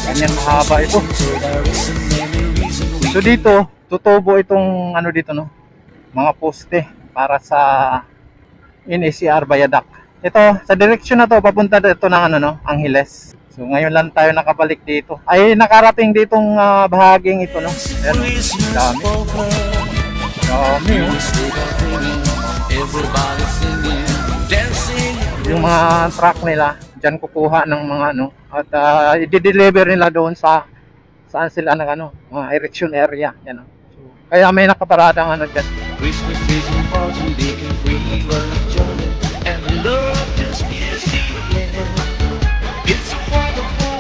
Ganyan mahaba ito. So dito, tutubo itong ano dito, no? Mga poste para sa NACR Viaduct. Ito, sa direksyon na to, papunta dito ng ano, no? Angeles. So ngayon lang tayo nakabalik dito. Ay, nakarating ditong bahaging ito, no? Ayan, dami. Dami, oh. Yung mga truck nila, dyan kukuha ng mga ano, at i-deliver nila doon sa saan sila ng ano, mga erection area. Yan, oh. So, kaya may nakaparadang ano dyan. Christmas is important, being free, and love just is the end. It's wonderful.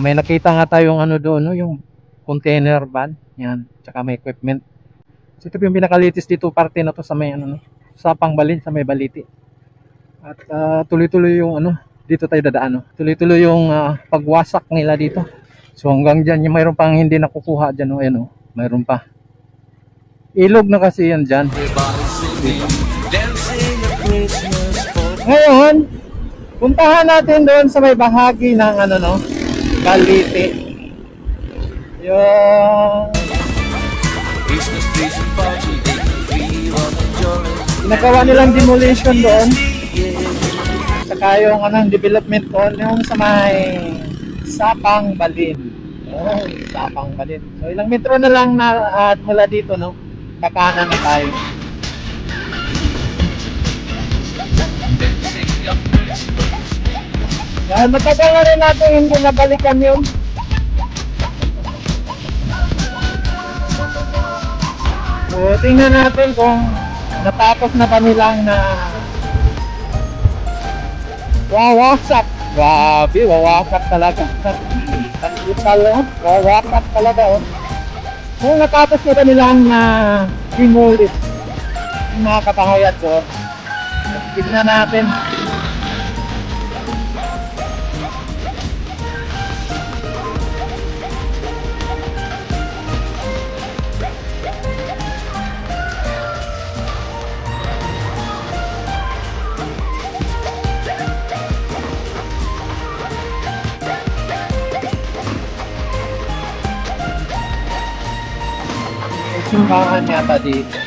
May nakita nga tayong ano doon, no, yung container van, yan, tsaka may equipment. So ito yung pinakalitis dito, parte na to sa may ano, no, sa Pangbalin, sa may Baliti. At tuloy-tuloy yung ano, dito tayo dadaan, no. Tuloy-tuloy yung pagwasak nila dito. So hanggang dyan, yung mayroon pang hindi nakukuha dyan, no, ayan, no, mayroon pa. Ilog na kasi yan dyan. Ngayon, puntahan natin doon sa may bahagi ng ano, no, Baliti. Yung nagawa nilang demolition doon. Saka yung anong development doon, yung sa may Sapang Balin. Oh, Sapang Balin. So ilang metro na lang na mula dito, no? Kakanan na tayo. Yan, matagal na rin natin hindi nabalikan yun. So, tingnan natin kung natapos na ba nilang na wawasak. Grabe, wawasak talaga. Wawasak talaga, oh. Kung natapos na ba nilang na demolish yung mga kapangyayat ko, tignan natin. Simbahan yata dito.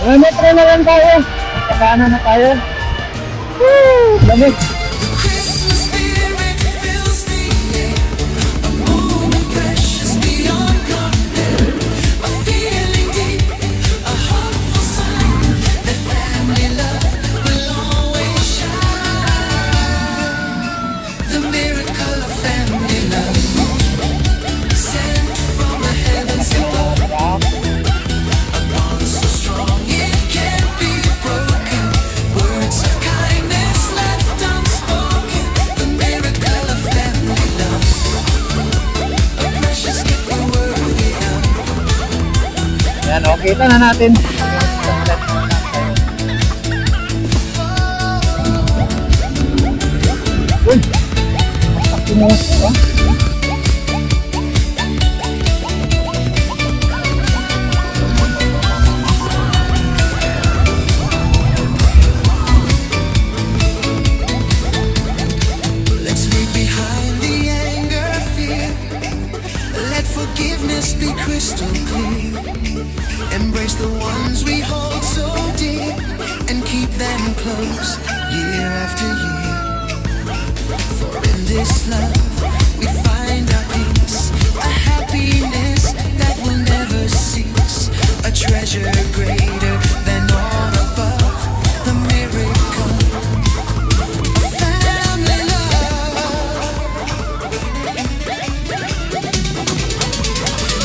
Ilang metro na lang tayo. Kakano na tayo. Woo! Lamig. Yan, o, kita na natin. Uy! Masakit mo ito, ha? Let's leave behind the anger, fear. Let forgiveness be crystal clear. Embrace the ones we hold so dear and keep them close year after year. For in this love we find our peace, a happiness that will never cease, a treasure greater than all above, the miracle of family love.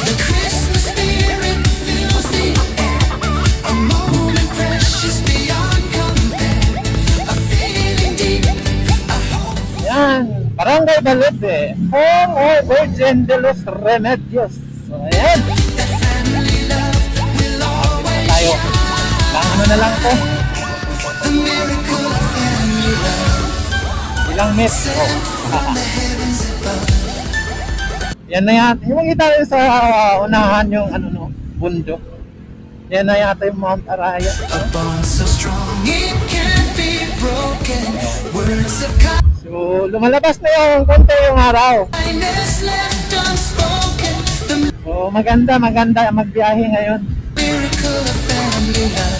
The Christmas spirit fills the air, a moment precious beyond compare, a feeling deep, a hope. Yan, Barangay Barangay Balete, Home or Virgin de los Remedios. So, ayan. family love will always Tayo. Ano na lang to? the miracle of family love Ilang metro. from the heavens above. Yan na yan. Yung makita rin sa unahan yung ano no, bundok. Yan na yata yung Mount Arayat. A bond so strong it can't be broken. Words of So, lumalabas na yung konti yung araw. kindness left unspoken. The So, maganda magbiyahe ngayon. miracle of family love.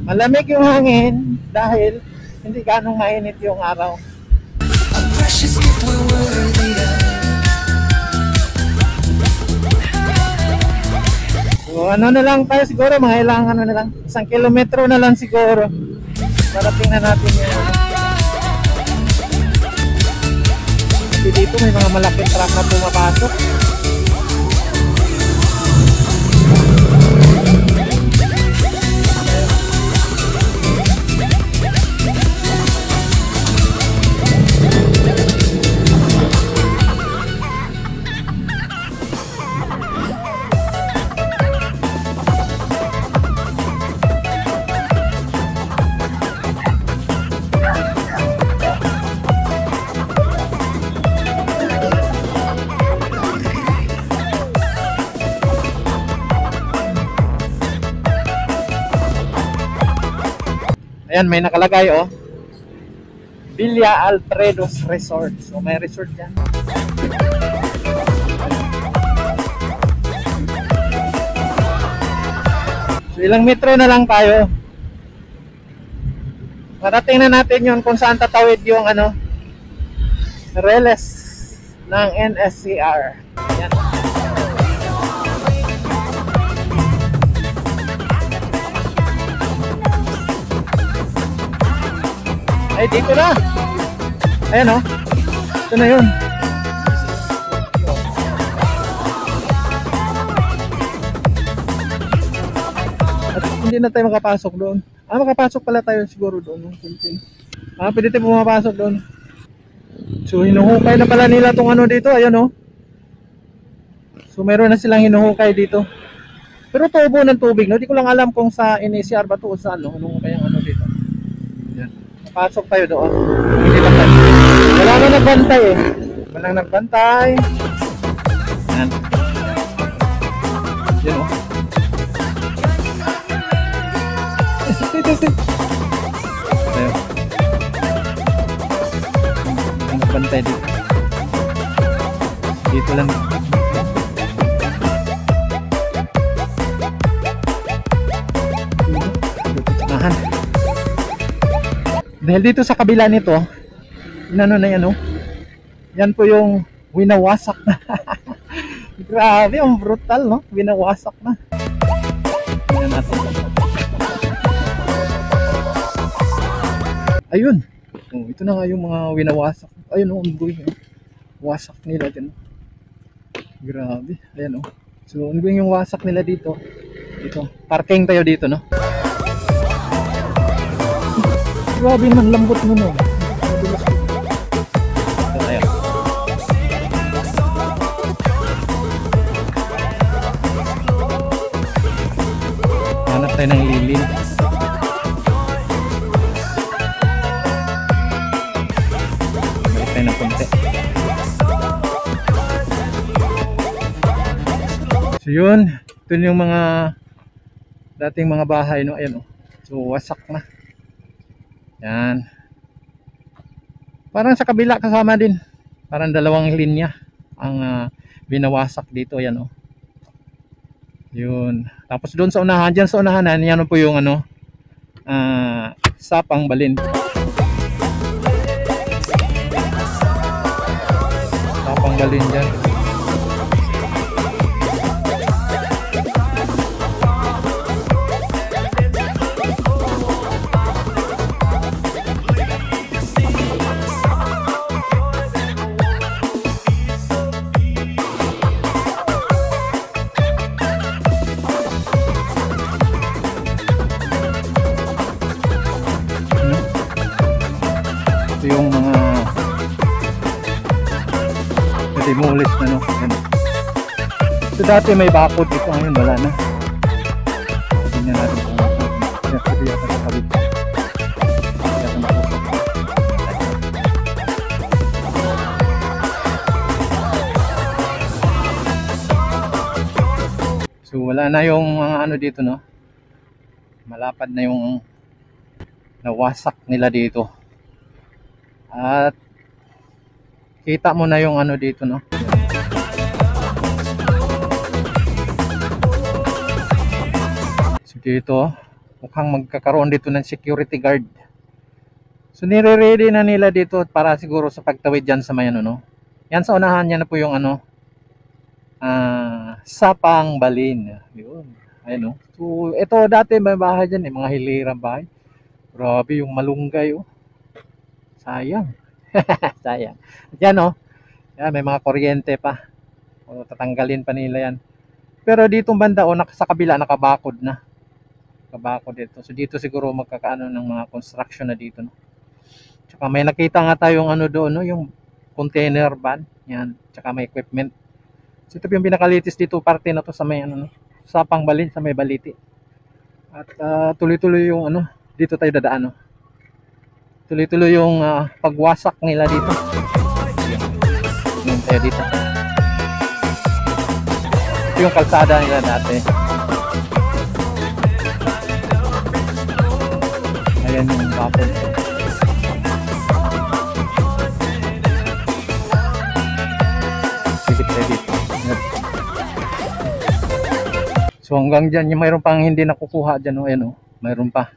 Malamig yung hangin dahil hindi ganong mainit yung araw. A precious gift we're worthy of. So, ano na lang tayo siguro, mga ilang ano na lang, 1 kilometro na lang siguro. Para tingnan natin yun. Kasi dito may mga malaking truck na pumapasok. Ayan, may nakalagay oh. Villa Alfredo's Resort. So may resort yan. So ilang metro na lang tayo. Marating na natin yun kung saan tatawid yung ano, reles ng NSCR. Ayan. Ay, dito na. Ayan o. Ito na yun. At hindi na tayo makapasok doon. Makapasok pala tayo siguro doon. Pwede tayo pumapasok doon. So, hinuhukay na pala nila itong ano dito. Ayan o. So, meron na silang hinuhukay dito. Pero tubo ng tubig. No? Di ko lang alam kung sa NACR ba ito o saan. No? Hinuhukay ang ano dito. Ayan. Pasok tayo doon. Hindi lang tayo. Wala na nagbantay eh. Walang nagbantay. Yan. Yan o. Ayan. Walang nagbantay dito. Dito lang. Nahan. Dahil dito sa kabila nito, inano na yan oh. Yan po yung winawasak na. Grabe, ang brutal no, winawasak na. Tingnan natin. Ayun. Oh, ito na nga yung mga winawasak. Ayun oh, ang buhay. Wasak nila dyan. Grabe, ayan oh. So, ano yung wasak nila dito? Dito, parking tayo dito no. Grabe man, lambot mo no. Ayan. Hanap tayo ng lilim. Balik tayo ng konti. So yun, ito yung mga dating mga bahay no. Ayan o. So wasak na. Yan. Parang sa kabila kasama din. Parang dalawang linya ang binawasak dito. Yan oh. Yun. Tapos doon sa unahan, dyan sa unahan, yan po yung ano, Sapang Balin. Sapang Balin dyan. Yung mga demolish na, no? Yan. So dati may bakod dito, ngayon wala na. Tingnan natin kung ano yata nakabit. So wala na yung mga ano dito, no? Malapad na yung nawasak nila dito. At kita mo na yung ano dito, no? So dito, mukhang magkakaroon dito ng security guard. So nire-ready na nila dito para siguro sa pagtawid dyan sa may ano, no? Yan sa unahan, yan na po yung ano, Sapang Balin. Yun. Ayun, no? So ito dati may bahay dyan, mga hilirang bahay. Grabe yung malunggay, oh. Sayang. Sayang. Yan, oh. Yan, may mga kuryente pa. O, tatanggalin pa nila yan. Pero dito banda, oh, sa kabila nakabakod na. Nakabakod dito. So dito siguro magkakaano ng mga construction na dito, no. Tsaka may nakita nga tayong ano doon, no, yung container van. Yan. Tsaka may equipment. So ito yung pinakalitis dito, parte na to sa may ano, no, Sapang Balin, sa may Baliti. At tuloy-tuloy yung ano, dito tayo dadaan, no. Tuloy-tuloy yung pagwasak nila dito. Yun tayo dito. Ito yung kalsada nila dati. Ayan yung bakod. Silip tayo dito. So hanggang dyan, yung mayroon pang hindi nakukuha dyan, oh, ayan, oh, mayroon pa.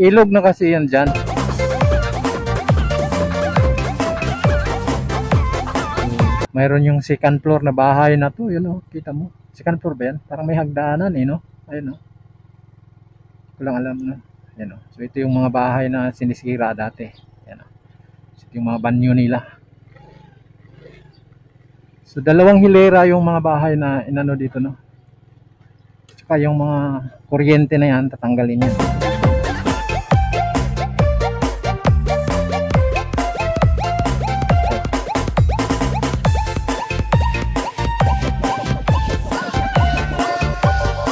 Ilog na kasi yan dyan. Mayroon yung second floor na bahay na to, yun, oh, kita mo. Second floor ba yan? Parang may hagdanan, eh, no? Ayun, oh. Ko lang alam, no? Ayan, oh. So ito yung mga bahay na sinisira dati. Ayan, oh. So, ito yung mga banyo nila. So dalawang hilera yung mga bahay na inano dito, no? Tsaka yung mga kuryente na yan, tatanggalin yan.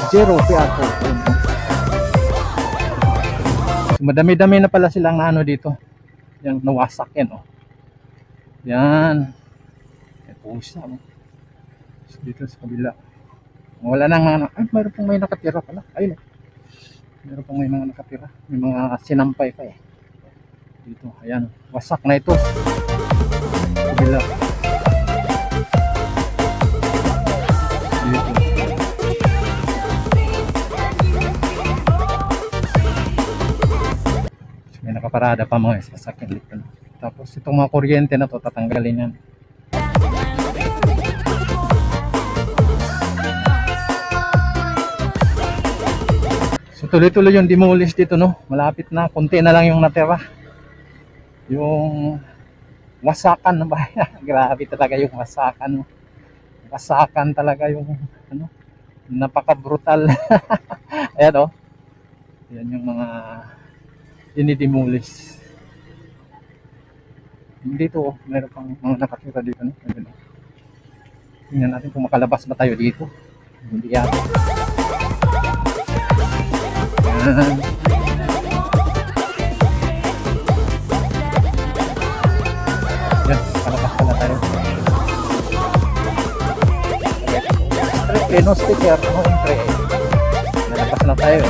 Zero piato. So, madami-dami na pala silang ano dito. Yung nawasak yan, oh. Yan. May pusa, oh. So, dito sa kabila. Wala nang ano. Ay, mayroon pong may nakatira pala. Ayun, oh. Mayroon pong may mga nakatira. May mga sinampay pa, eh. Dito, ayan. Wasak na ito. Kabila. Dito. May nakaparada pa mga sasakyan dito. Tapos itong mga kuryente na to, tatanggalin yan. So tuloy-tuloy yung demolish dito, no. Malapit na, konti na lang yung natira. Yung wasakan na bahay. Grabe talaga yung wasakan, no. Wasakan talaga yung ano, napaka-brutal. Ayan, oh. Yan yung mga dinidemolish. Dito, oh, meron pang mga nakatira dito, no? Tingnan natin kung makalabas ba tayo dito. Hindi yata. Yan. Yan, makalabas pala tayo. No sticker, no entry. Nalabas na tayo.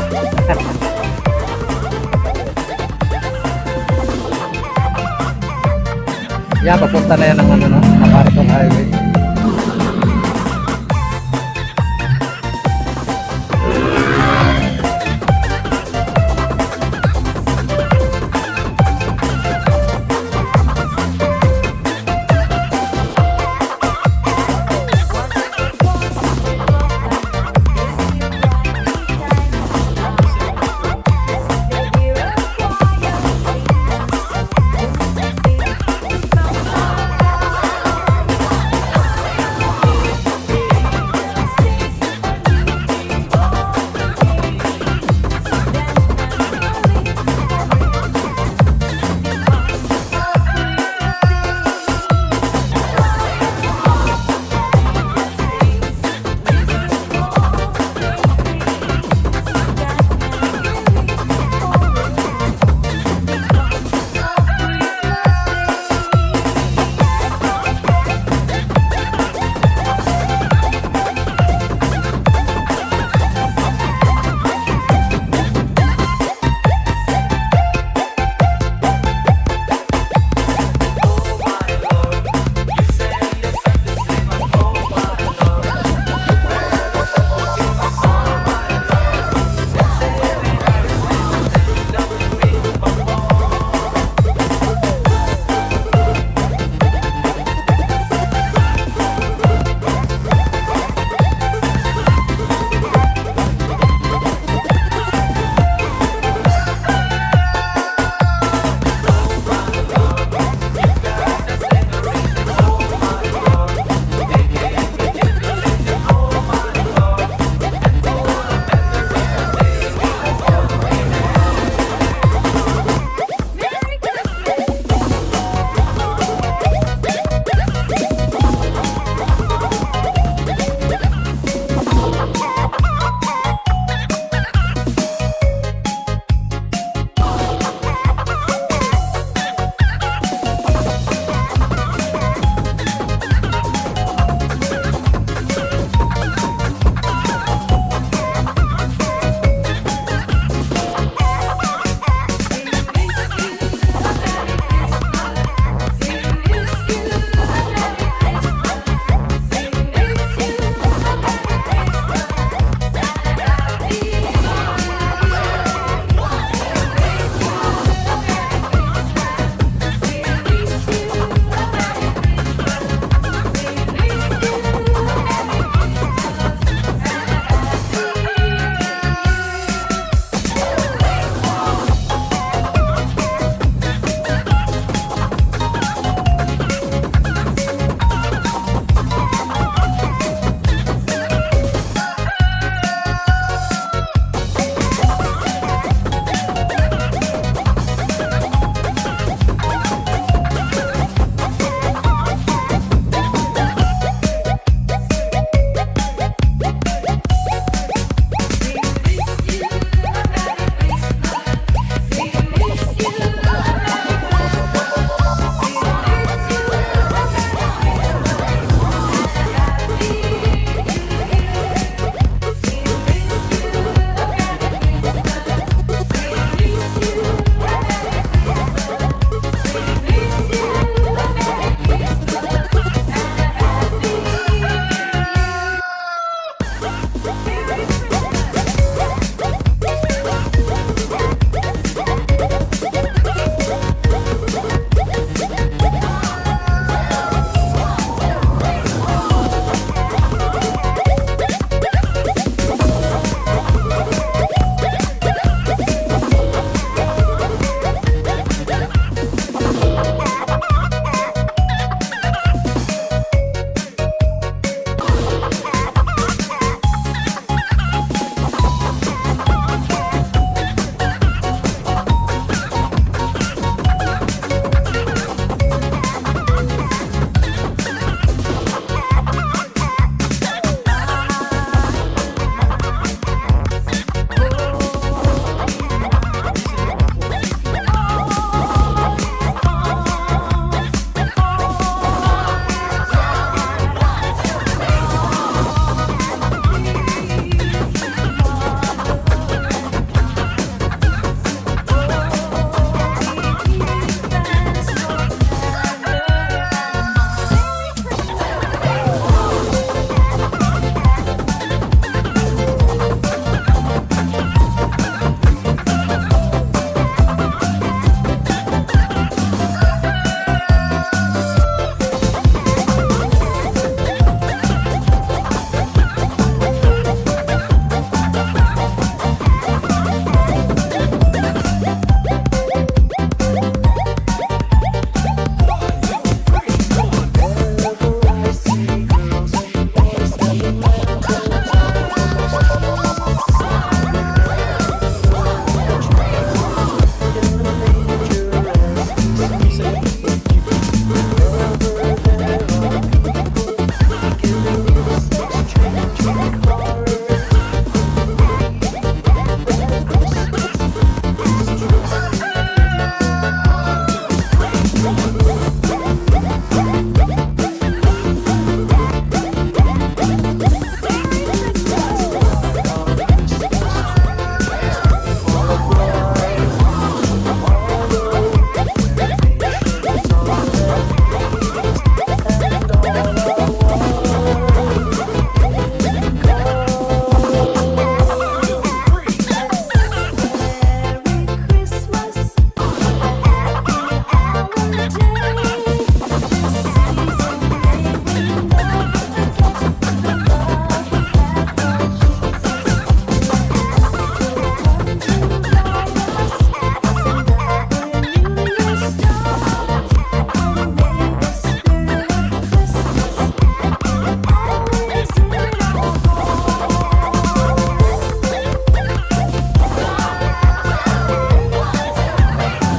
Yan, papunta na yan ng ano, no? Napartong highway.